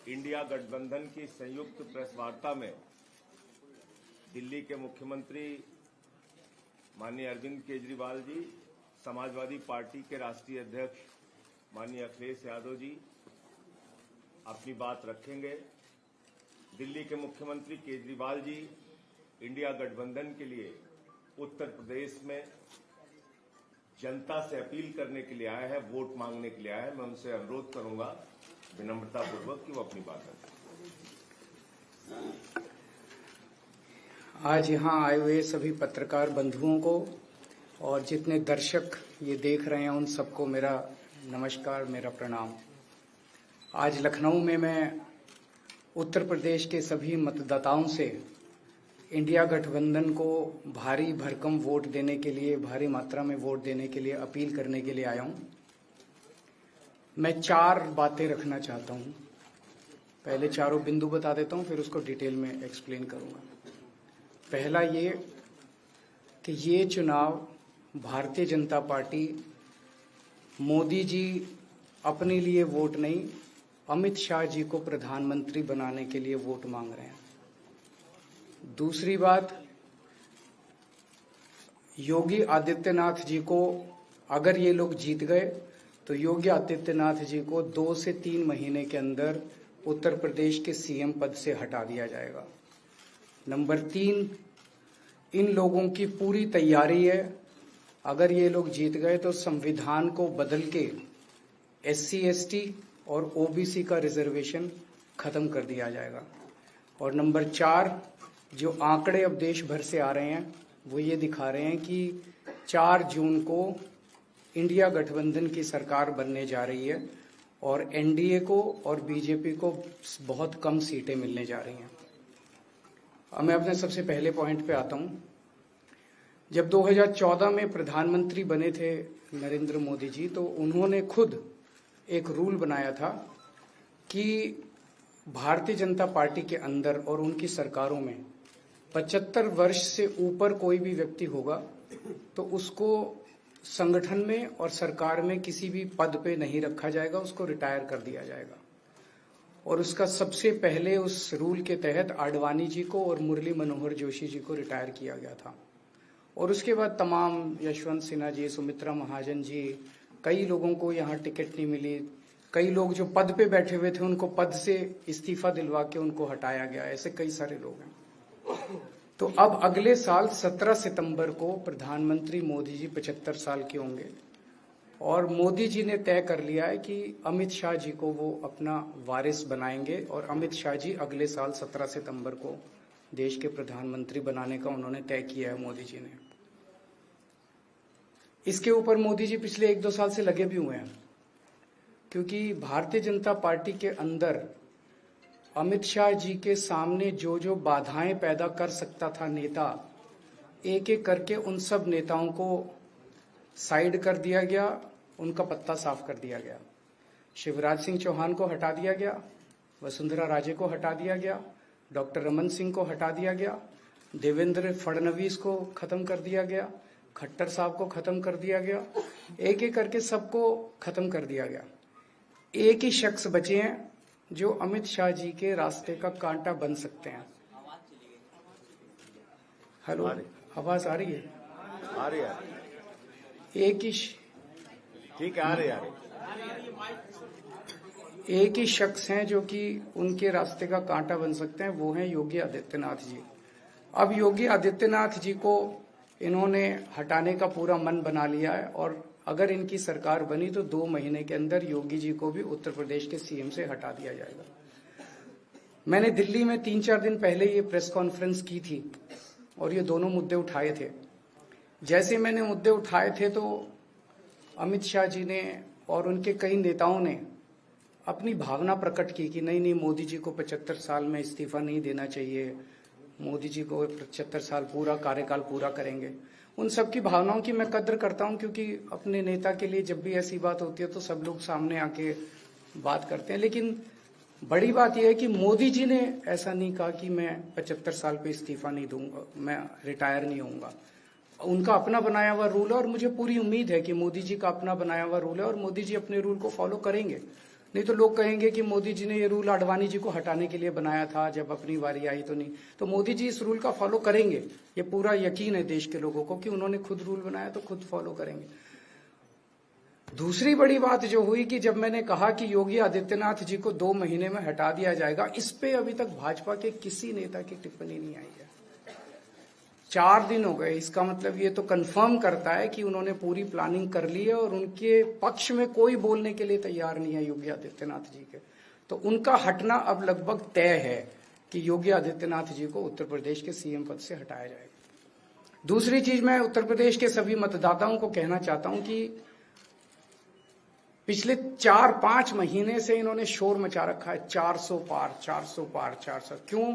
India गठबंधन की संयुक्त प्रेस वार्ता में दिल्ली के मुख्यमंत्री माननीय अरविंद केजरीवाल जी, समाजवादी पार्टी के राष्ट्रीय अध्यक्ष माननीय अखिलेश यादव जी अपनी बात रखेंगे। दिल्ली के मुख्यमंत्री केजरीवाल जी इंडिया गठबंधन के लिए उत्तर प्रदेश में जनता से अपील करने के लिए आए हैं, वोट मांगने के लिए आए हैं। मैं उनसे अनुरोध करूंगा विनम्रतापूर्वक कि वो अपनी बात रखें। आज यहाँ आए हुए सभी पत्रकार बंधुओं को और जितने दर्शक ये देख रहे हैं उन सबको मेरा नमस्कार, मेरा प्रणाम। आज लखनऊ में मैं उत्तर प्रदेश के सभी मतदाताओं से इंडिया गठबंधन को भारी भरकम वोट देने के लिए, भारी मात्रा में वोट देने के लिए अपील करने के लिए आया हूं। मैं 4 बातें रखना चाहता हूं। पहले चारों बिंदु बता देता हूं, फिर उसको डिटेल में एक्सप्लेन करूंगा। पहला ये कि ये चुनाव भारतीय जनता पार्टी मोदी जी अपने लिए वोट नहीं, अमित शाह जी को प्रधानमंत्री बनाने के लिए वोट मांग रहे हैं। दूसरी बात, योगी आदित्यनाथ जी को अगर ये लोग जीत गए तो योगी आदित्यनाथ जी को 2 से 3 महीने के अंदर उत्तर प्रदेश के सीएम पद से हटा दिया जाएगा। नंबर 3, इन लोगों की पूरी तैयारी है, अगर ये लोग जीत गए तो संविधान को बदल के SC ST और OBC का रिजर्वेशन खत्म कर दिया जाएगा। और नंबर 4, जो आंकड़े अब देश भर से आ रहे हैं वो ये दिखा रहे हैं कि 4 जून को इंडिया गठबंधन की सरकार बनने जा रही है और NDA को और BJP को बहुत कम सीटें मिलने जा रही हैं। अब मैं अपने सबसे पहले पॉइंट पे आता हूं। जब 2014 में प्रधानमंत्री बने थे नरेंद्र मोदी जी, तो उन्होंने खुद एक रूल बनाया था कि भारतीय जनता पार्टी के अंदर और उनकी सरकारों में 75 वर्ष से ऊपर कोई भी व्यक्ति होगा तो उसको संगठन में और सरकार में किसी भी पद पे नहीं रखा जाएगा, उसको रिटायर कर दिया जाएगा। और उसका सबसे पहले उस रूल के तहत आडवाणी जी को और मुरली मनोहर जोशी जी को रिटायर किया गया था। और उसके बाद तमाम यशवंत सिन्हा जी, सुमित्रा महाजन जी, कई लोगों को यहाँ टिकट नहीं मिली। कई लोग जो पद पे बैठे हुए थे उनको पद से इस्तीफा दिलवा के उनको हटाया गया। ऐसे कई सारे लोग हैं। तो अब अगले साल 17 सितंबर को प्रधानमंत्री मोदी जी 75 साल के होंगे और मोदी जी ने तय कर लिया है कि अमित शाह जी को वो अपना वारिस बनाएंगे और अमित शाह जी अगले साल 17 सितंबर को देश के प्रधानमंत्री बनाने का उन्होंने तय किया है मोदी जी ने। इसके ऊपर मोदी जी पिछले 1-2 साल से लगे भी हुए हैं, क्योंकि भारतीय जनता पार्टी के अंदर अमित शाह जी के सामने जो जो बाधाएं पैदा कर सकता था नेता, एक एक करके उन सब नेताओं को साइड कर दिया गया, उनका पत्ता साफ कर दिया गया। शिवराज सिंह चौहान को हटा दिया गया, वसुंधरा राजे को हटा दिया गया, डॉक्टर रमन सिंह को हटा दिया गया, देवेंद्र फडणवीस को खत्म कर दिया गया, खट्टर साहब को खत्म कर दिया गया, एक एक करके सबको खत्म कर दिया गया। एक ही शख्स बचे हैं जो अमित शाह जी के रास्ते का कांटा बन सकते हैं। हेलो, आवाज आ रही है? आ रही है। एक ही ठीक है, आ रही है। एक ही शख्स हैं जो कि उनके रास्ते का कांटा बन सकते हैं, वो हैं योगी आदित्यनाथ जी। अब योगी आदित्यनाथ जी को इन्होंने हटाने का पूरा मन बना लिया है और अगर इनकी सरकार बनी तो 2 महीने के अंदर योगी जी को भी उत्तर प्रदेश के सीएम से हटा दिया जाएगा। मैंने दिल्ली में 3-4 दिन पहले ये प्रेस कॉन्फ्रेंस की थी और ये दोनों मुद्दे उठाए थे। जैसे मैंने मुद्दे उठाए थे तो अमित शाह जी ने और उनके कई नेताओं ने अपनी भावना प्रकट की कि नहीं, मोदी जी को 75 साल में इस्तीफा नहीं देना चाहिए, मोदी जी को 75 साल पूरा कार्यकाल पूरा करेंगे। उन सब की भावनाओं की मैं कद्र करता हूं, क्योंकि अपने नेता के लिए जब भी ऐसी बात होती है तो सब लोग सामने आके बात करते हैं। लेकिन बड़ी बात यह है कि मोदी जी ने ऐसा नहीं कहा कि मैं 75 साल पे इस्तीफा नहीं दूंगा, मैं रिटायर नहीं होऊंगा। उनका अपना बनाया हुआ रूल है और मुझे पूरी उम्मीद है कि मोदी जी का अपना बनाया हुआ रूल है और मोदी जी अपने रूल को फॉलो करेंगे। नहीं तो लोग कहेंगे कि मोदी जी ने ये रूल आडवाणी जी को हटाने के लिए बनाया था, जब अपनी बारी आई तो नहीं। तो मोदी जी इस रूल का फॉलो करेंगे, ये पूरा यकीन है देश के लोगों को कि उन्होंने खुद रूल बनाया तो खुद फॉलो करेंगे। दूसरी बड़ी बात जो हुई कि जब मैंने कहा कि योगी आदित्यनाथ जी को 2 महीने में हटा दिया जाएगा, इस पे अभी तक भाजपा के किसी नेता की टिप्पणी नहीं आई है। 4 दिन हो गए, इसका मतलब ये तो कंफर्म करता है कि उन्होंने पूरी प्लानिंग कर ली है और उनके पक्ष में कोई बोलने के लिए तैयार नहीं है योगी आदित्यनाथ जी के। तो उनका हटना अब लगभग तय है कि योगी आदित्यनाथ जी को उत्तर प्रदेश के सीएम पद से हटाया जाएगा। दूसरी चीज, मैं उत्तर प्रदेश के सभी मतदाताओं को कहना चाहता हूं कि पिछले 4-5 महीने से इन्होंने शोर मचा रखा है, 400 पार 400 पार 400। क्यों?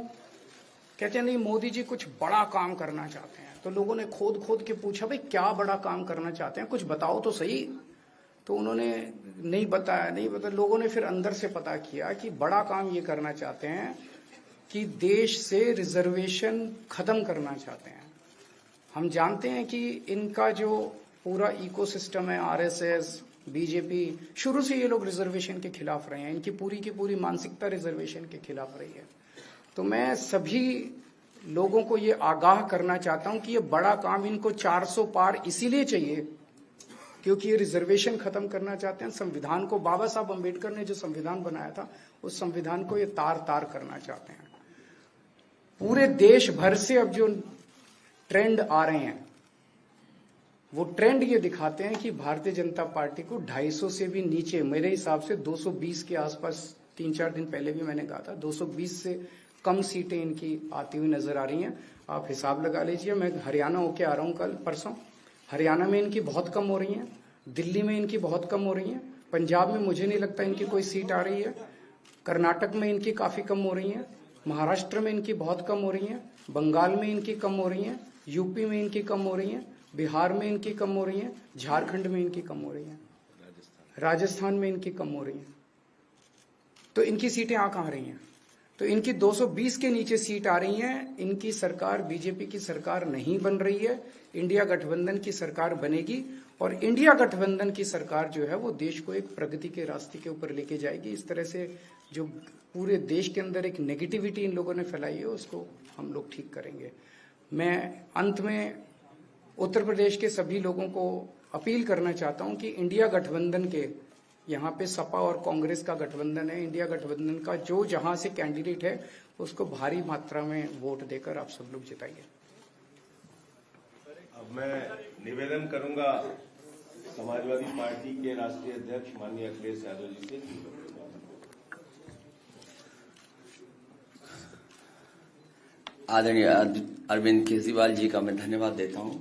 कहते हैं नहीं मोदी जी कुछ बड़ा काम करना चाहते हैं। तो लोगों ने खोद के पूछा, भाई क्या बड़ा काम करना चाहते हैं, कुछ बताओ तो सही। तो उन्होंने नहीं बताया। लोगों ने फिर अंदर से पता किया कि बड़ा काम ये करना चाहते हैं कि देश से रिजर्वेशन खत्म करना चाहते हैं। हम जानते हैं कि इनका जो पूरा इकोसिस्टम है, आरएसएस, बीजेपी, शुरू से ये लोग रिजर्वेशन के खिलाफ रहे हैं। इनकी पूरी की पूरी मानसिकता रिजर्वेशन के खिलाफ रही है। तो मैं सभी लोगों को ये आगाह करना चाहता हूं कि ये बड़ा काम इनको 400 पार इसीलिए चाहिए क्योंकि ये रिजर्वेशन खत्म करना चाहते हैं। संविधान को, बाबा साहब अम्बेडकर ने जो संविधान बनाया था, उस संविधान को ये तार करना चाहते हैं। पूरे देश भर से अब जो ट्रेंड आ रहे हैं, वो ट्रेंड ये दिखाते हैं कि भारतीय जनता पार्टी को 250 से भी नीचे, मेरे हिसाब से 220 के आसपास, 3-4 दिन पहले भी मैंने कहा था, 220 से कम सीटें इनकी आती हुई नजर आ रही हैं। आप हिसाब लगा लीजिए। मैं हरियाणा होके आ रहा हूं कल परसों, हरियाणा में इनकी बहुत कम हो रही हैं, दिल्ली में इनकी बहुत कम हो रही हैं, पंजाब में मुझे नहीं लगता इनकी कोई सीट आ रही है, कर्नाटक में इनकी काफी कम हो रही है, महाराष्ट्र में इनकी बहुत कम हो रही है, बंगाल में इनकी कम हो रही है, यूपी में इनकी कम हो रही है, बिहार में इनकी कम हो रही है, झारखंड में इनकी कम हो रही है, राजस्थान में इनकी कम हो रही है। तो इनकी सीटें आ कहां रही हैं? तो इनकी 220 के नीचे सीट आ रही हैं। इनकी सरकार बीजेपी की सरकार नहीं बन रही है, इंडिया गठबंधन की सरकार बनेगी और इंडिया गठबंधन की सरकार जो है वो देश को एक प्रगति के रास्ते के ऊपर लेके जाएगी। इस तरह से जो पूरे देश के अंदर एक नेगेटिविटी इन लोगों ने फैलाई है, उसको हम लोग ठीक करेंगे। मैं अंत में उत्तर प्रदेश के सभी लोगों को अपील करना चाहता हूं कि इंडिया गठबंधन के, यहाँ पे सपा और कांग्रेस का गठबंधन है, इंडिया गठबंधन का जो जहां से कैंडिडेट है उसको भारी मात्रा में वोट देकर आप सब लोग जिताइए। अब मैं निवेदन करूंगा समाजवादी पार्टी के राष्ट्रीय अध्यक्ष माननीय अखिलेश यादव जी से। आदरणीय अरविंद केजरीवाल जी का मैं धन्यवाद देता हूं।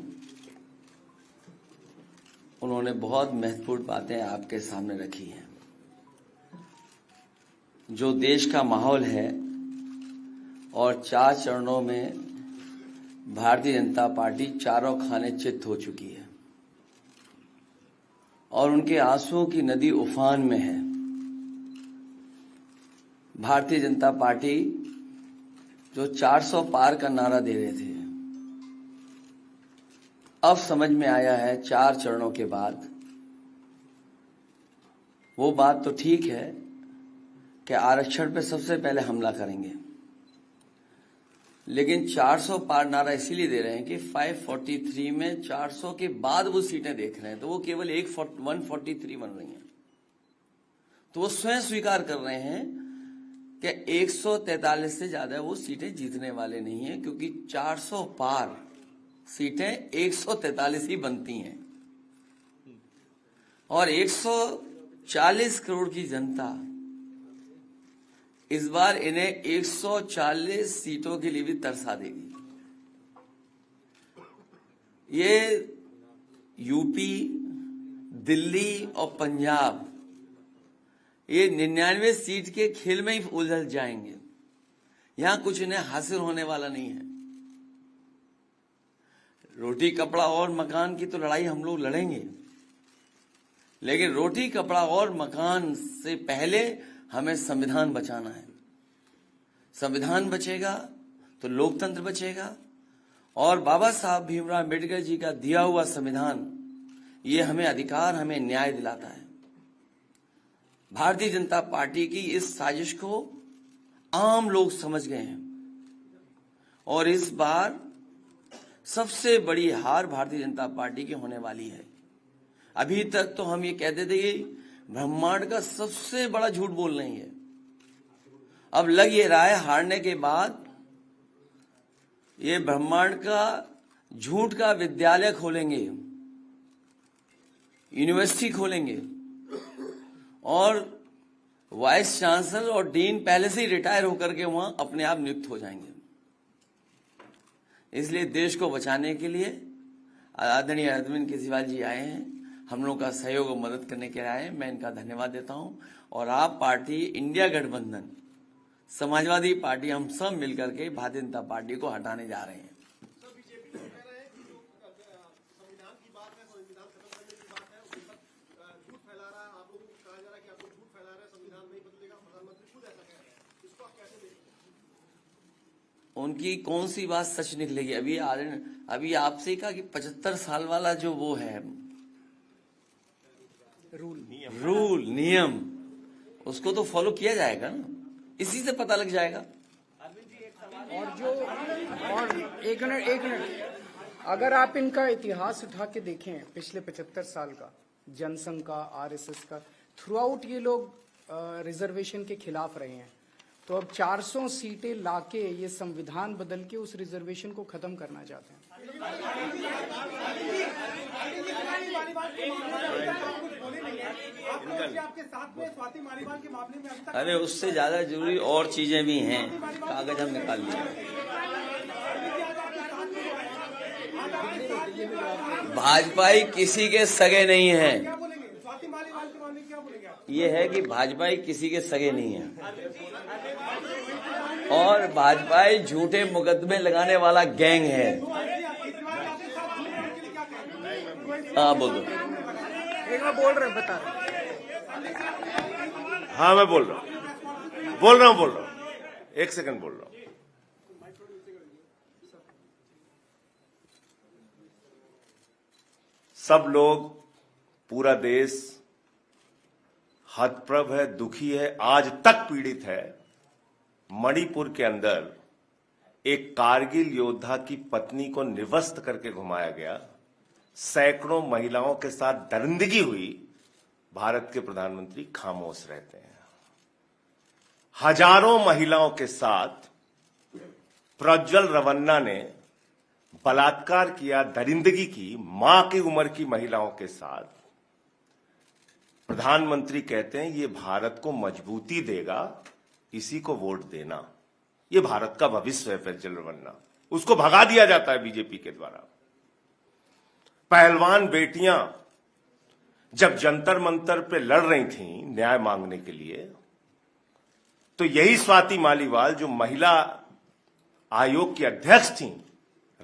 उन्होंने बहुत महत्वपूर्ण बातें आपके सामने रखी हैं। जो देश का माहौल है और 4 चरणों में भारतीय जनता पार्टी चारों खाने चित्त हो चुकी है और उनके आंसुओं की नदी उफान में है। भारतीय जनता पार्टी जो 400 पार का नारा दे रहे थे, अब समझ में आया है 4 चरणों के बाद। वो बात तो ठीक है कि आरक्षण पे सबसे पहले हमला करेंगे, लेकिन 400 पार नारा इसीलिए दे रहे हैं कि 543 में 400 के बाद वो सीटें देख रहे हैं, तो वो केवल 143 बन रही हैं। तो वो स्वयं स्वीकार कर रहे हैं कि 143 से ज्यादा वो सीटें जीतने वाले नहीं हैं, क्योंकि 400 पार सीटें 143 ही बनती हैं और 140 करोड़ की जनता इस बार इन्हें 140 सीटों के लिए भी तरसा देगी। ये यूपी, दिल्ली और पंजाब ये 99 सीट के खेल में ही उलझ जाएंगे। यहां कुछ इन्हें हासिल होने वाला नहीं है। रोटी कपड़ा और मकान की तो लड़ाई हम लोग लड़ेंगे, लेकिन रोटी कपड़ा और मकान से पहले हमें संविधान बचाना है। संविधान बचेगा तो लोकतंत्र बचेगा और बाबा साहब भीमराव अम्बेडकर जी का दिया हुआ संविधान ये हमें अधिकार, हमें न्याय दिलाता है। भारतीय जनता पार्टी की इस साजिश को आम लोग समझ गए हैं और इस बार सबसे बड़ी हार भारतीय जनता पार्टी की होने वाली है। अभी तक तो हम ये कहते थे कि ब्रह्मांड का सबसे बड़ा झूठ बोल रही है। अब लग ये रहा है हारने के बाद ये ब्रह्मांड का झूठ का विद्यालय खोलेंगे, यूनिवर्सिटी खोलेंगे और वाइस चांसलर और डीन पहले से ही रिटायर होकर के वहां अपने आप नियुक्त हो जाएंगे। इसलिए देश को बचाने के लिए आदरणीय अरविंद केजरीवाल जी आए हैं, हम लोगों का सहयोग और मदद करने के लिए आए हैं। मैं इनका धन्यवाद देता हूं और आप पार्टी, इंडिया गठबंधन, समाजवादी पार्टी, हम सब मिलकर के भारतीय जनता पार्टी को हटाने जा रहे हैं। उनकी कौन सी बात सच निकलेगी? अभी आपसे कहा कि 75 साल वाला जो वो है रूल नियम, उसको तो फॉलो किया जाएगा ना, इसी से पता लग जाएगा। और एक मिनट, अगर आप इनका इतिहास उठा के देखें पिछले 75 साल का, जनसंघ का, आरएसएस का, थ्रू आउट ये लोग रिजर्वेशन के खिलाफ रहे हैं। तो अब 400 सीटें लाके ये संविधान बदल के उस रिजर्वेशन को खत्म करना चाहते हैं। अरे उससे ज्यादा जरूरी और चीजें भी हैं, कागज हम निकाल लिए। भाजपाई किसी के सगे नहीं है, ये है कि भाजपाई किसी के सगे नहीं है और भाजपाई झूठे मुकदमे लगाने वाला गैंग है। हाँ बोलो। बोल रहे बता रहे। हाँ मैं बोल रहा हूँ, एक सेकंड बोल रहा हूँ। सब लोग, पूरा देश हतप्रभ है, दुखी है, आज तक पीड़ित है। मणिपुर के अंदर एक कारगिल योद्धा की पत्नी को निवस्त करके घुमाया गया, सैकड़ों महिलाओं के साथ दरिंदगी हुई, भारत के प्रधानमंत्री खामोश रहते हैं। हजारों महिलाओं के साथ प्रज्वल रवन्ना ने बलात्कार किया, दरिंदगी की, मां की उम्र की महिलाओं के साथ। प्रधानमंत्री कहते हैं ये भारत को मजबूती देगा, इसी को वोट देना। ये भारत का भविष्य है प्रज्वल रवन्ना, उसको भगा दिया जाता है बीजेपी के द्वारा। पहलवान बेटियां जब जंतर मंतर पे लड़ रही थीं न्याय मांगने के लिए, तो यही स्वाति मालीवाल जो महिला आयोग की अध्यक्ष थीं,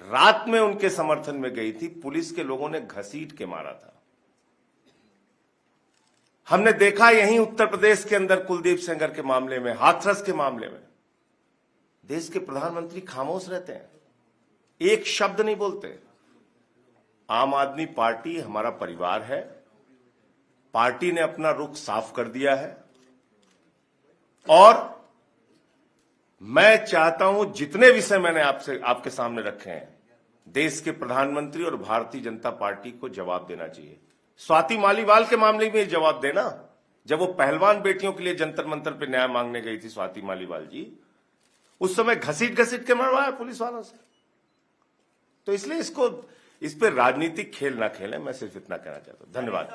रात में उनके समर्थन में गई थी, पुलिस के लोगों ने घसीट के मारा था। हमने देखा यहीं उत्तर प्रदेश के अंदर कुलदीप सेंगर के मामले में, हाथरस के मामले में, देश के प्रधानमंत्री खामोश रहते हैं, एक शब्द नहीं बोलते। आम आदमी पार्टी हमारा परिवार है, पार्टी ने अपना रुख साफ कर दिया है और मैं चाहता हूं जितने विषय मैंने आपके सामने रखे हैं, देश के प्रधानमंत्री और भारतीय जनता पार्टी को जवाब देना चाहिए। स्वाति मालीवाल के मामले में जवाब देना, जब वो पहलवान बेटियों के लिए जंतर मंतर पे न्याय मांगने गई थी स्वाति मालीवाल जी, उस समय घसीट के मरवाया पुलिस वालों से। तो इसलिए इस पे राजनीतिक खेल ना खेलें, मैं सिर्फ इतना कहना चाहता हूं। धन्यवाद।